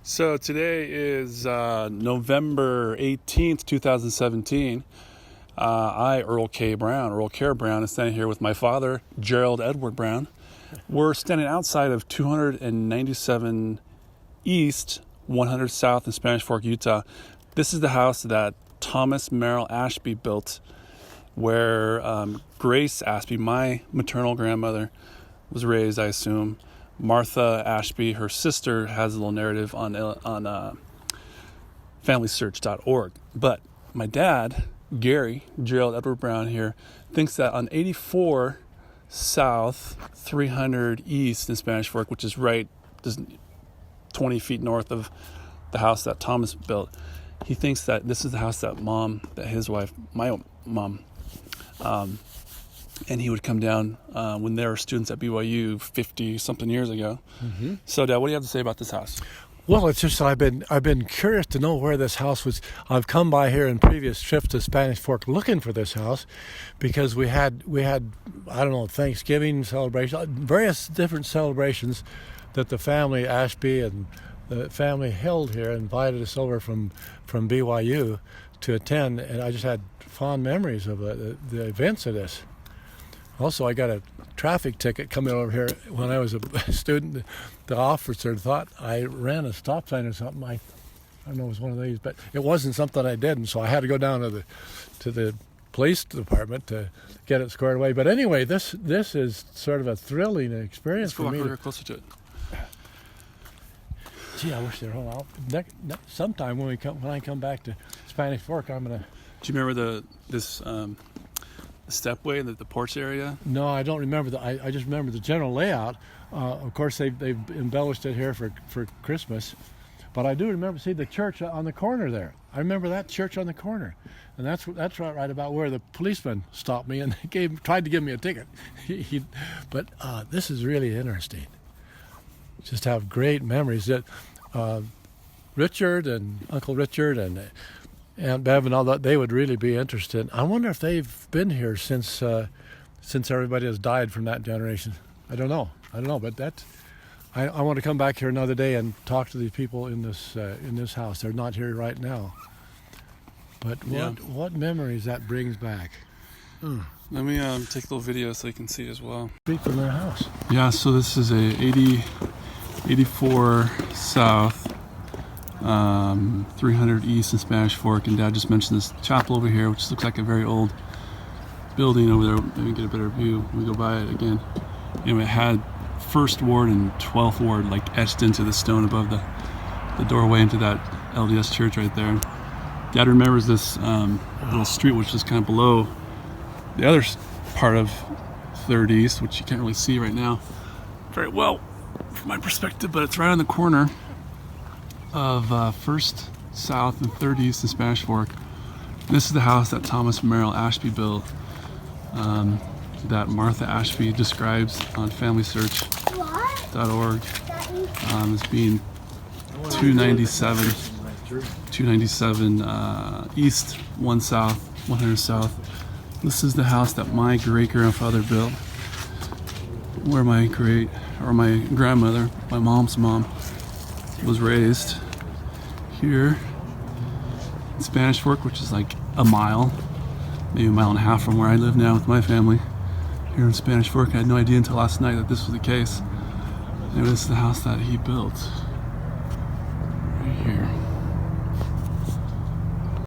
So today is November 18th, 2017. Earl Care Brown, is standing here with my father, Gerald Edward Brown. We're standing outside of 297 East, 100 South in Spanish Fork, Utah. This is the house that Thomas Merrill Ashby built, where Grace Ashby, my maternal grandmother, was raised, I assume. Martha Ashby, her sister, has a little narrative on FamilySearch.org. But my dad, Gary, Gerald Edward Brown here, thinks that on 84 South, 300 East in Spanish Fork, which is right 20 feet north of the house that Thomas built, he thinks that this is the house that his wife, my mom, and he would come down when they were students at BYU 50-something years ago. Mm-hmm. So, Dad, what do you have to say about this house? Well, it's just I've been curious to know where this house was. I've come by here in previous trips to Spanish Fork looking for this house, because we had I don't know, Thanksgiving celebration, various different celebrations that the family Ashby and the family held here, invited us over from BYU to attend, and I just had fond memories of the events of this. Also, I got a traffic ticket coming over here when I was a student. The officer thought I ran a stop sign or something. I don't know, it was one of these, but it wasn't something I did, and so I had to go down to the police department to get it squared away. But anyway, this is sort of a thrilling experience for me. Let's go closer to it. Gee, I wish they were home. Sometime when I come back to Spanish Fork, I'm gonna. Do you remember this stepway, the porch area? No, I don't remember I just remember the general layout. Of course, they've embellished it here for Christmas, but I do remember the church on the corner there. I remember that church on the corner, and that's right about where the policeman stopped me and tried to give me a ticket. But this is really interesting. Just have great memories that Richard and Uncle Richard and Aunt Bev and all that, they would really be interested. I wonder if they've been here since everybody has died from that generation. I don't know, but I want to come back here another day and talk to these people in this house. They're not here right now, but what memories that brings back. Let me take a little video so you can see as well. Speak from their house. Yeah, so this is a 84 South, 300 East in Spanish Fork, and Dad just mentioned this chapel over here, which looks like a very old building over there. Let me get a better view when we go by it again. It had 1st Ward and 12th Ward like etched into the stone above the doorway into that LDS church right there. Dad remembers this little street, which is kind of below the other part of 3rd East, which you can't really see right now very well from my perspective, but it's right on the corner of 1st South and 3rd East in Spanish Fork. This is the house that Thomas Merrill Ashby built, that Martha Ashby describes on FamilySearch.org as being 297 East, 1 South, 100 South. This is the house that my great-grandfather built, where my grandmother, my mom's mom, was raised here in Spanish Fork, which is like a mile, maybe a mile and a half from where I live now with my family. Here in Spanish Fork, I had no idea until last night that this was the case. And this is the house that he built.